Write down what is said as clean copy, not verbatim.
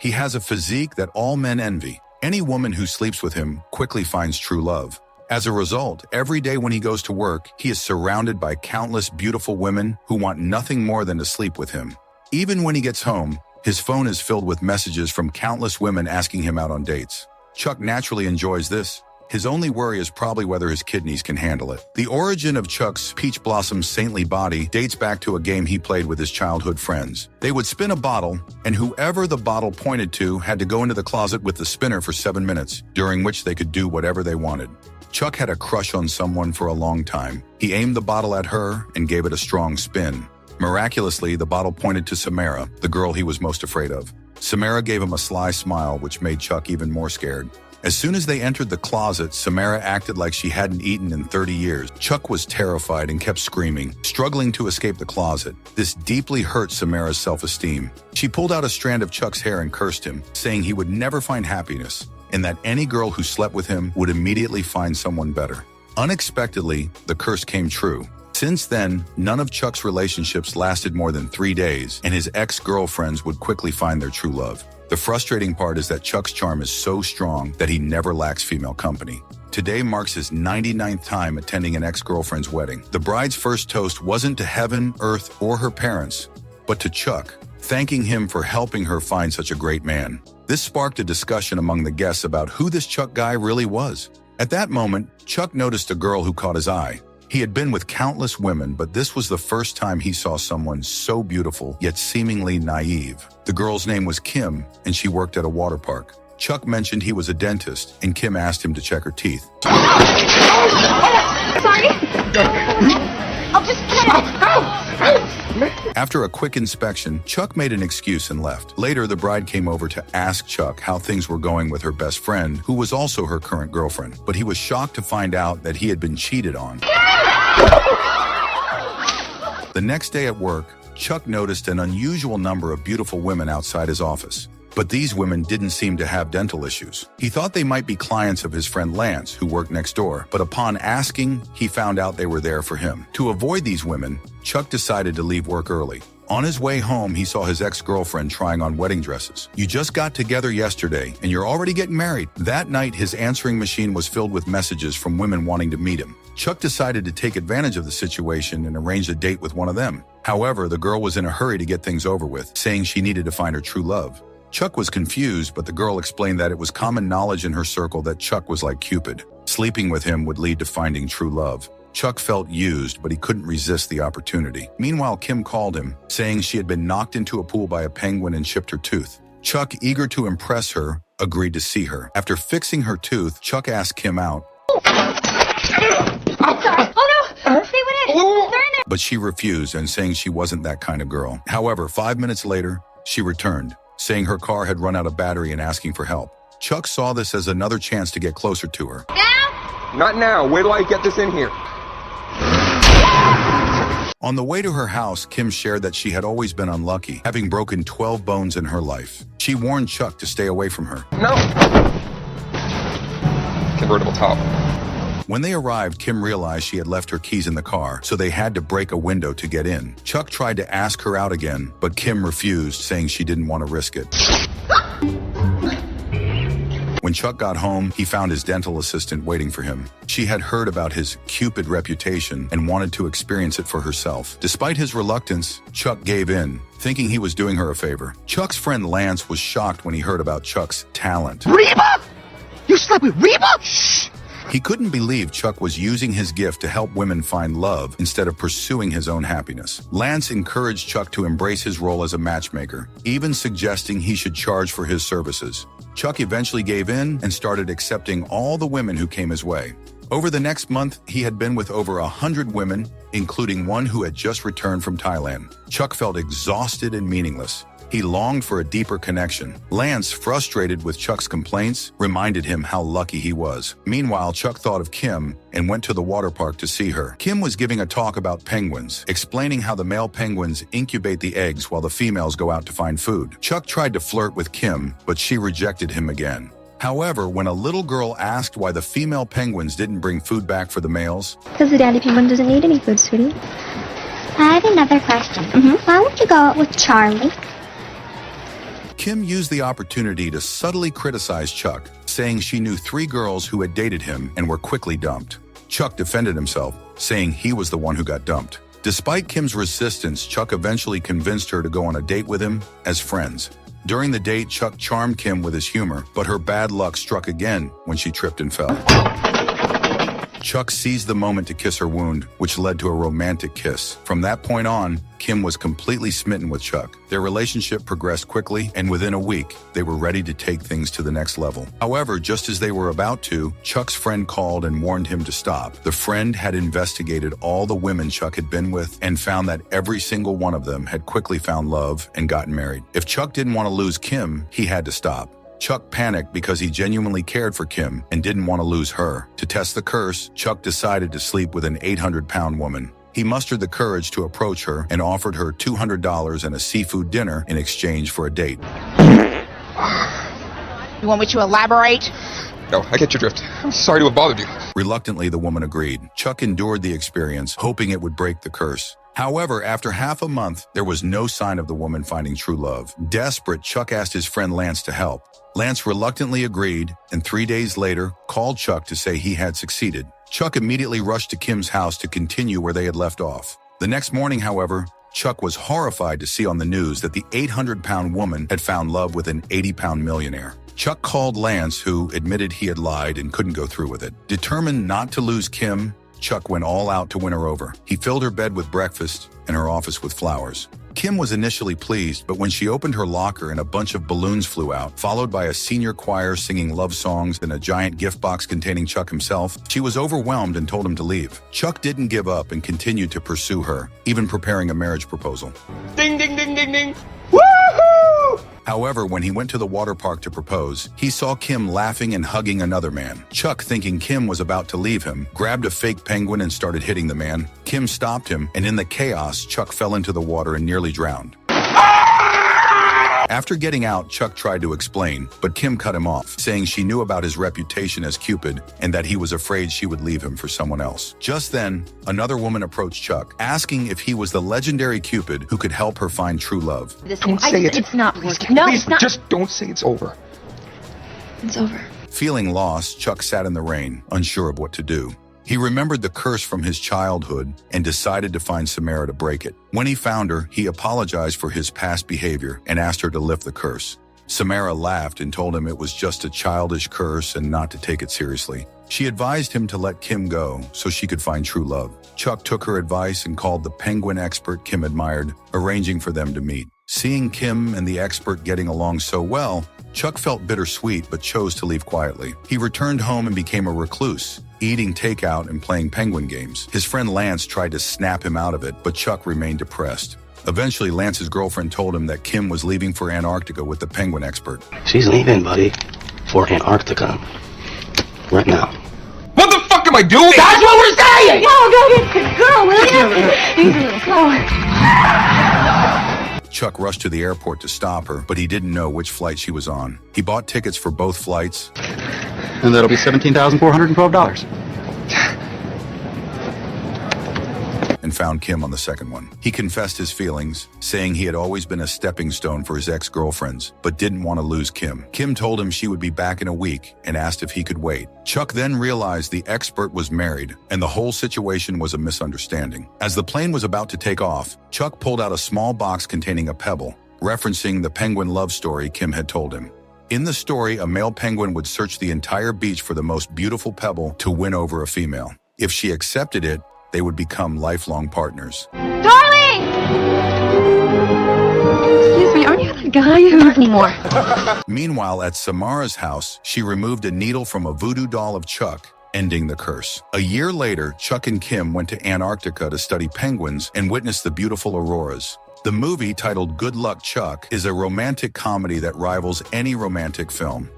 He has a physique that all men envy. Any woman who sleeps with him quickly finds true love. As a result, every day when he goes to work, he is surrounded by countless beautiful women who want nothing more than to sleep with him. Even when he gets home, his phone is filled with messages from countless women asking him out on dates. Chuck naturally enjoys this. His only worry is probably whether his kidneys can handle it. The origin of Chuck's peach blossom saintly body dates back to a game he played with his childhood friends. They would spin a bottle, and whoever the bottle pointed to had to go into the closet with the spinner for 7 minutes, during which they could do whatever they wanted. Chuck had a crush on someone for a long time. He aimed the bottle at her and gave it a strong spin. Miraculously, the bottle pointed to Samara, the girl he was most afraid of. Samara gave him a sly smile, which made Chuck even more scared. As soon as they entered the closet, Samara acted like she hadn't eaten in 30 years. Chuck was terrified and kept screaming, struggling to escape the closet. This deeply hurt Samara's self-esteem. She pulled out a strand of Chuck's hair and cursed him, saying he would never find happiness, and that any girl who slept with him would immediately find someone better. Unexpectedly, the curse came true. Since then, none of Chuck's relationships lasted more than 3 days, and his ex-girlfriends would quickly find their true love. The frustrating part is that Chuck's charm is so strong that he never lacks female company. Today marks his 99th time attending an ex-girlfriend's wedding. The bride's first toast wasn't to heaven, earth, or her parents, but to Chuck, thanking him for helping her find such a great man. This sparked a discussion among the guests about who this Chuck guy really was. At that moment, Chuck noticed a girl who caught his eye. He had been with countless women, but this was the first time he saw someone so beautiful, yet seemingly naive. The girl's name was Kim, and she worked at a water park. Chuck mentioned he was a dentist, and Kim asked him to check her teeth. Sorry. I'll just get it. After a quick inspection, Chuck made an excuse and left. Later, the bride came over to ask Chuck how things were going with her best friend, who was also her current girlfriend. But he was shocked to find out that he had been cheated on. The next day at work, Chuck noticed an unusual number of beautiful women outside his office. But these women didn't seem to have dental issues. He thought they might be clients of his friend Lance, who worked next door, but upon asking, he found out they were there for him. To avoid these women, Chuck decided to leave work early. On his way home, he saw his ex-girlfriend trying on wedding dresses. "You just got together yesterday, and you're already getting married." That night, his answering machine was filled with messages from women wanting to meet him. Chuck decided to take advantage of the situation and arrange a date with one of them. However, the girl was in a hurry to get things over with, saying she needed to find her true love. Chuck was confused, but the girl explained that it was common knowledge in her circle that Chuck was like Cupid. Sleeping with him would lead to finding true love. Chuck felt used, but he couldn't resist the opportunity. Meanwhile, Kim called him, saying she had been knocked into a pool by a penguin and chipped her tooth. Chuck, eager to impress her, agreed to see her. After fixing her tooth, Chuck asked Kim out. Sorry. Oh no! They went in! They're in there! But she refused and saying she wasn't that kind of girl. However, 5 minutes later, she returned, saying her car had run out of battery and asking for help. Chuck saw this as another chance to get closer to her. Now? Not now. Wait till I get this in here. On the way to her house, Kim shared that she had always been unlucky, having broken 12 bones in her life. She warned Chuck to stay away from her. No. Convertible top. When they arrived, Kim realized she had left her keys in the car, so they had to break a window to get in. Chuck tried to ask her out again, but Kim refused, saying she didn't want to risk it. When Chuck got home, he found his dental assistant waiting for him. She had heard about his Cupid reputation and wanted to experience it for herself. Despite his reluctance, Chuck gave in, thinking he was doing her a favor. Chuck's friend Lance was shocked when he heard about Chuck's talent. Reba? You slept with Reba? Shh! He couldn't believe Chuck was using his gift to help women find love instead of pursuing his own happiness. Lance encouraged Chuck to embrace his role as a matchmaker, even suggesting he should charge for his services. Chuck eventually gave in and started accepting all the women who came his way. Over the next month, he had been with over 100 women, including one who had just returned from Thailand. Chuck felt exhausted and meaningless. He longed for a deeper connection. Lance, frustrated with Chuck's complaints, reminded him how lucky he was. Meanwhile, Chuck thought of Kim and went to the water park to see her. Kim was giving a talk about penguins, explaining how the male penguins incubate the eggs while the females go out to find food. Chuck tried to flirt with Kim, but she rejected him again. However, when a little girl asked why the female penguins didn't bring food back for the males, "Because the daddy penguin doesn't need any food, sweetie." I have another question. Why would you go out with Charlie? Kim used the opportunity to subtly criticize Chuck, saying she knew 3 girls who had dated him and were quickly dumped. Chuck defended himself, saying he was the one who got dumped. Despite Kim's resistance, Chuck eventually convinced her to go on a date with him as friends. During the date, Chuck charmed Kim with his humor, but her bad luck struck again when she tripped and fell. Chuck seized the moment to kiss her wound, which led to a romantic kiss. From that point on, Kim was completely smitten with Chuck. Their relationship progressed quickly, and within a week, they were ready to take things to the next level. However, just as they were about to, Chuck's friend called and warned him to stop. The friend had investigated all the women Chuck had been with and found that every single one of them had quickly found love and gotten married. If Chuck didn't want to lose Kim, he had to stop. Chuck panicked because he genuinely cared for Kim and didn't want to lose her. To test the curse, Chuck decided to sleep with an 800-pound woman. He mustered the courage to approach her and offered her $200 and a seafood dinner in exchange for a date. You want me to elaborate? No, I get your drift. I'm sorry to have bothered you. Reluctantly, the woman agreed. Chuck endured the experience, hoping it would break the curse. However, after half a month, there was no sign of the woman finding true love. Desperate, Chuck asked his friend Lance to help. Lance reluctantly agreed, and 3 days later, called Chuck to say he had succeeded. Chuck immediately rushed to Kim's house to continue where they had left off. The next morning, however, Chuck was horrified to see on the news that the 800-pound woman had found love with an 80-pound millionaire. Chuck called Lance, who admitted he had lied and couldn't go through with it. Determined not to lose Kim, Chuck went all out to win her over. He filled her bed with breakfast and her office with flowers. Kim was initially pleased, but when she opened her locker and a bunch of balloons flew out, followed by a senior choir singing love songs and a giant gift box containing Chuck himself, she was overwhelmed and told him to leave. Chuck didn't give up and continued to pursue her, even preparing a marriage proposal. Ding, ding, ding, ding, ding. Woohoo! However, when he went to the water park to propose, he saw Kim laughing and hugging another man. Chuck, thinking Kim was about to leave him, grabbed a fake penguin and started hitting the man. Kim stopped him, and in the chaos, Chuck fell into the water and nearly drowned. After getting out, Chuck tried to explain, but Kim cut him off, saying she knew about his reputation as Cupid and that he was afraid she would leave him for someone else. Just then, another woman approached Chuck, asking if he was the legendary Cupid who could help her find true love. Don't say it. It's not. Please, No, please, it's not. just don't say it's over. It's over. Feeling lost, Chuck sat in the rain, unsure of what to do. He remembered the curse from his childhood and decided to find Samara to break it. When he found her, he apologized for his past behavior and asked her to lift the curse. Samara laughed and told him it was just a childish curse and not to take it seriously. She advised him to let Kim go so she could find true love. Chuck took her advice and called the penguin expert Kim admired, arranging for them to meet. Seeing Kim and the expert getting along so well, Chuck felt bittersweet but chose to leave quietly. He returned home and became a recluse, eating takeout and playing penguin games. His friend Lance tried to snap him out of it, but Chuck remained depressed. Eventually, Lance's girlfriend told him that Kim was leaving for Antarctica with the penguin expert. She's leaving, buddy, for Antarctica. Right now. What the fuck am I doing? That's what we're saying! No, go get the girl, will you? He's a little slower. Chuck rushed to the airport to stop her, but he didn't know which flight she was on. He bought tickets for both flights, And that'll be $17,412. and found Kim on the second one. He confessed his feelings, saying he had always been a stepping stone for his ex-girlfriends, but didn't want to lose Kim. Kim told him she would be back in a week and asked if he could wait. Chuck then realized the expert was married, and the whole situation was a misunderstanding. As the plane was about to take off, Chuck pulled out a small box containing a pebble, referencing the penguin love story Kim had told him. In the story, a male penguin would search the entire beach for the most beautiful pebble to win over a female. If she accepted it, they would become lifelong partners. Darling! Excuse me, aren't you the guy who... Not anymore. Meanwhile, at Samara's house, she removed a needle from a voodoo doll of Chuck, ending the curse. A year later, Chuck and Kim went to Antarctica to study penguins and witness the beautiful auroras. The movie, titled Good Luck Chuck, is a romantic comedy that rivals any romantic film.